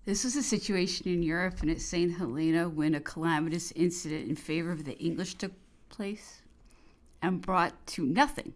This was a situation in Europe and at St. Helena when a calamitous incident in favor of the English took place and brought to nothing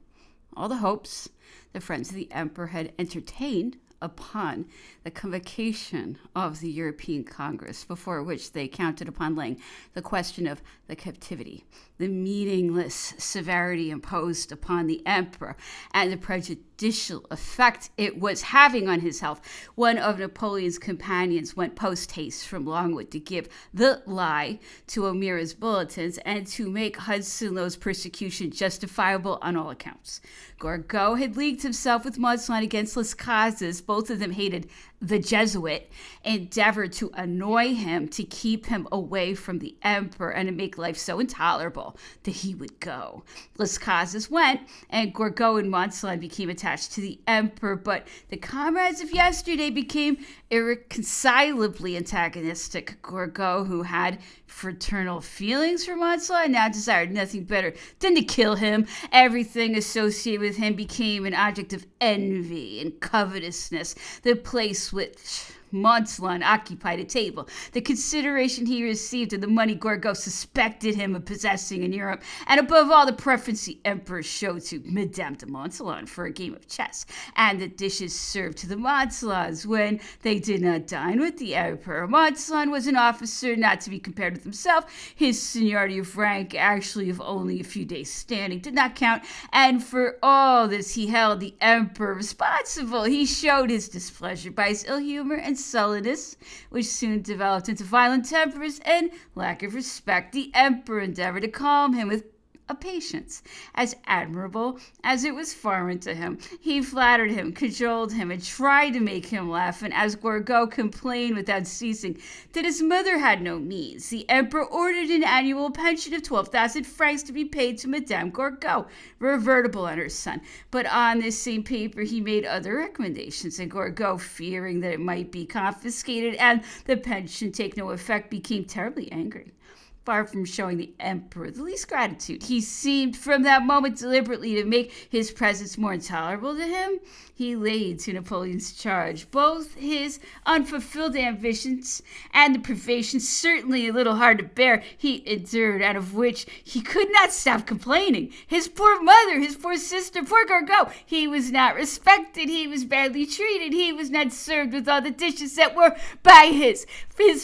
all the hopes the friends of the emperor had entertained upon the convocation of the European Congress, before which they counted upon laying the question of the captivity, the meaningless severity imposed upon the emperor, and the prejudicial effect it was having on his health. One of Napoleon's companions went post-haste from Longwood to give the lie to O'Meara's bulletins and to make Hudson Lowe's persecution justifiable on all accounts. Gourgaud had leagued himself with Masson against Las Casas. Both of them hated the Jesuit, endeavored to annoy him, to keep him away from the emperor, and to make life so intolerable that he would go. Las Casas went, and Gourgaud and Masson became attached to the emperor, but the comrades of yesterday became irreconcilably antagonistic. Gourgaud, who had fraternal feelings for Masson, now desired nothing better than to kill him. Everything associated with him became an object of envy and covetousness. The place which Masson occupied a table, the consideration he received, and the money Gourgaud suspected him of possessing in Europe, and above all, the preference the emperor showed to Madame de Montsalon for a game of chess, and the dishes served to the Montsalons when they did not dine with the emperor. Montsalon was an officer not to be compared with himself. His seniority of rank, actually of only a few days' standing, did not count, and for all this he held the emperor responsible. He showed his displeasure by his ill humor and sullenness, which soon developed into violent tempers and lack of respect. The emperor endeavored to calm him with a patience as admirable as it was foreign to him. He flattered him, cajoled him, and tried to make him laugh, and as Gourgaud complained without ceasing that his mother had no means, the emperor ordered an annual pension of 12,000 francs to be paid to Madame Gourgaud, revertible on her son. But on this same paper he made other recommendations, and Gourgaud, fearing that it might be confiscated and the pension take no effect, became terribly angry. Far from showing the emperor the least gratitude, he seemed from that moment deliberately to make his presence more intolerable to him. He laid to Napoleon's charge both his unfulfilled ambitions and the privations, certainly a little hard to bear, he endured, out of which he could not stop complaining. His poor mother, his poor sister, poor Gourgaud. He was not respected, he was badly treated, he was not served with all the dishes that were by his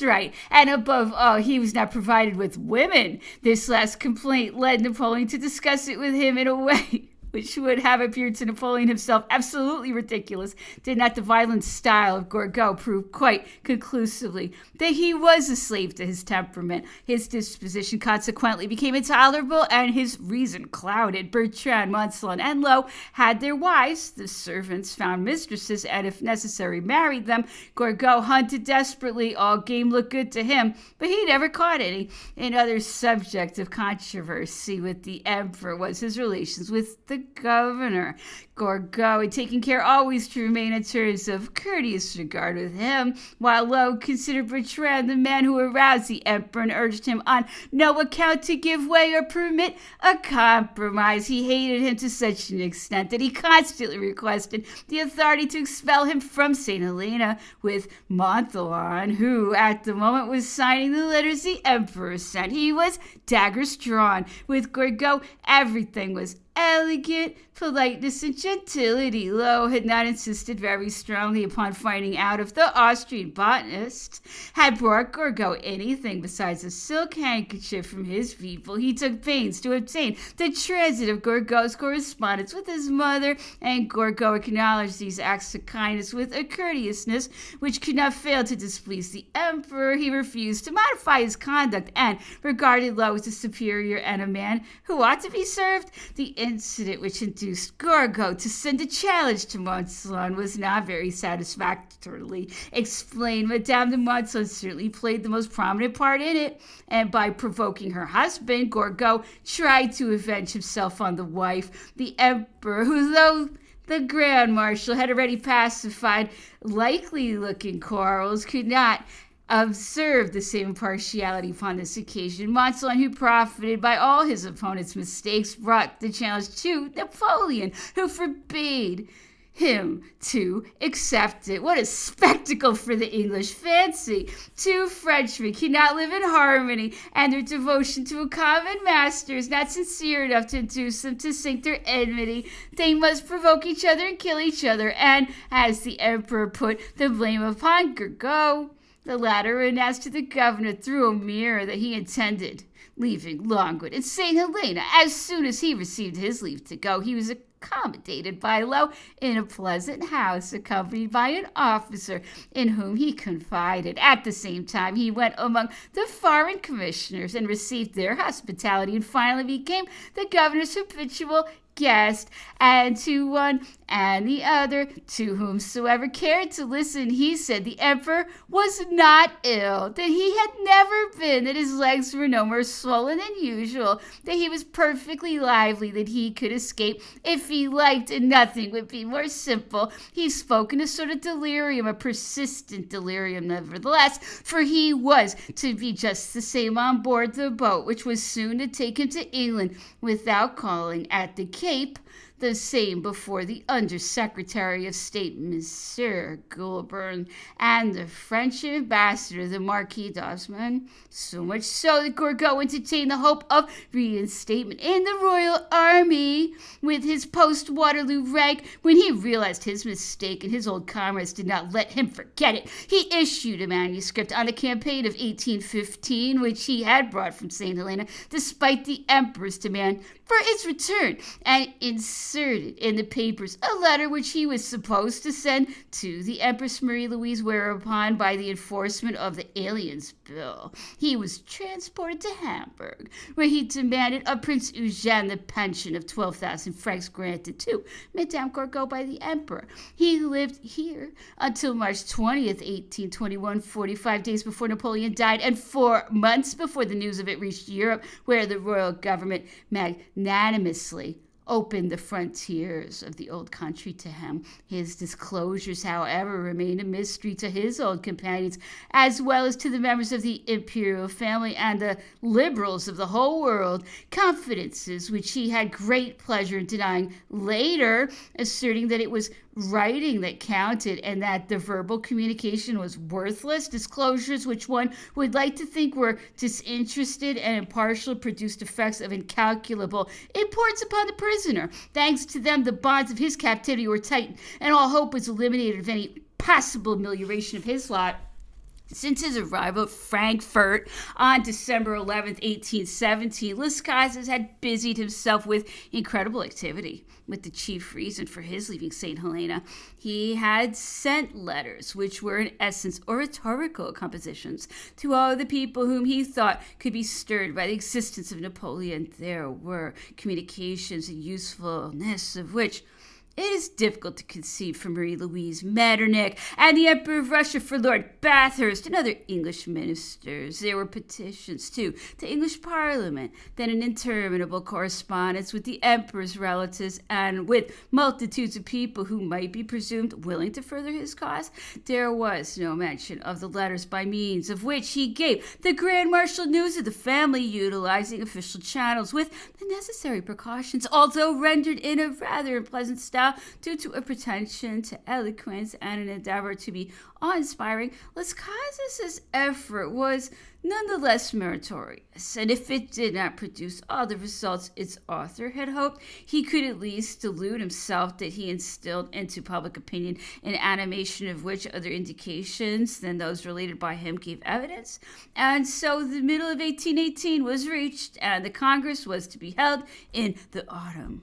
right, and above all, he was not provided with women. This last complaint led Napoleon to discuss it with him in a way which would have appeared to Napoleon himself absolutely ridiculous, did not the violent style of Gourgaud prove quite conclusively that he was a slave to his temperament. His disposition consequently became intolerable, and his reason clouded. Bertrand, Montsalon, and Lowe had their wives. The servants found mistresses, and if necessary, married them. Gourgaud hunted desperately. All game looked good to him, but he never caught any. Another subject of controversy with the emperor was his relations with the governor. Gourgaud had taken care always to remain in terms of courteous regard with him, while Lowe considered Bertrand the man who aroused the emperor and urged him on no account to give way or permit a compromise. He hated him to such an extent that he constantly requested the authority to expel him from St. Helena, with Montholon, who at the moment was signing the letters the emperor sent. He was daggers drawn. With Gourgaud, everything was elegant politeness and gentility. Lowe had not insisted very strongly upon finding out if the Austrian botanist had brought Gourgaud anything besides a silk handkerchief from his people. He took pains to obtain the transit of Gourgaud's correspondence with his mother, and Gourgaud acknowledged these acts of kindness with a courteousness which could not fail to displease the emperor. He refused to modify his conduct and regarded Lowe as a superior and a man who ought to be served. The incident which induced Gourgaud to send a challenge to Montsalon was not very satisfactorily explained. Madame de Montsalon certainly played the most prominent part in it, and by provoking her husband, Gourgaud tried to avenge himself on the wife. The emperor, who, though the Grand Marshal had already pacified likely-looking quarrels, could not observed the same impartiality upon this occasion. Masson, who profited by all his opponent's mistakes, brought the challenge to Napoleon, who forbade him to accept it. What a spectacle for the English fancy. Two Frenchmen cannot live in harmony, and their devotion to a common master is not sincere enough to induce them to sink their enmity. They must provoke each other and kill each other, and, as the emperor put the blame upon Gourgaud, the latter announced to the governor through a mirror that he intended leaving Longwood and St. Helena. As soon as he received his leave to go, he was accommodated by Lowe in a pleasant house, accompanied by an officer in whom he confided. At the same time, he went among the foreign commissioners and received their hospitality, and finally became the governor's habitual guest, and to one and the other, to whomsoever cared to listen, he said the emperor was not ill, that he had never been, that his legs were no more swollen than usual, that he was perfectly lively, that he could escape if he liked, and nothing would be more simple. He spoke in a sort of delirium, a persistent delirium nevertheless, for he was to be just the same on board the boat, which was soon to take him to England, without calling at the Cape, the same before the Under-Secretary of State, Monsieur Goulburn, and the French ambassador, the Marquis d'Osmond, so much so that Gourgaud entertained the hope of reinstatement in the royal army with his post-Waterloo rank. When he realized his mistake and his old comrades did not let him forget it, he issued a manuscript on a campaign of 1815, which he had brought from St. Helena, despite the emperor's demand for its return, and inserted in the papers a letter which he was supposed to send to the Empress Marie Louise, whereupon, by the enforcement of the Aliens Bill, he was transported to Hamburg, where he demanded of Prince Eugene the pension of 12,000 francs granted to Madame Gourgaud by the emperor. He lived here until March 20th, 1821, 45 days before Napoleon died, and 4 months before the news of it reached Europe, where the royal government magnanimously opened the frontiers of the old country to him. His disclosures, however, remained a mystery to his old companions, as well as to the members of the imperial family and the liberals of the whole world, confidences which he had great pleasure in denying later, asserting that it was writing that counted and that the verbal communication was worthless. Disclosures which one would like to think were disinterested and impartial produced effects of incalculable importance upon the prisoner. Thanks to them, the bonds of his captivity were tightened, and all hope was eliminated of any possible amelioration of his lot. Since his arrival at Frankfurt on December 11th, 1817, Las Casas had busied himself with incredible activity. With the chief reason for his leaving St. Helena, he had sent letters, which were in essence oratorical compositions, to all the people whom he thought could be stirred by the existence of Napoleon. There were communications and usefulness of which it is difficult to conceive for Marie-Louise Metternich and the Emperor of Russia, for Lord Bathurst and other English ministers. There were petitions, too, to English Parliament, then an interminable correspondence with the Emperor's relatives and with multitudes of people who might be presumed willing to further his cause. There was no mention of the letters by means of which he gave the Grand Marshal news of the family, utilizing official channels with the necessary precautions, although rendered in a rather unpleasant style due to a pretension to eloquence and an endeavor to be awe-inspiring. Las Casas' effort was nonetheless meritorious, and if it did not produce all the results its author had hoped, he could at least delude himself that he instilled into public opinion an animation of which other indications than those related by him gave evidence. And so the middle of 1818 was reached, and the Congress was to be held in the autumn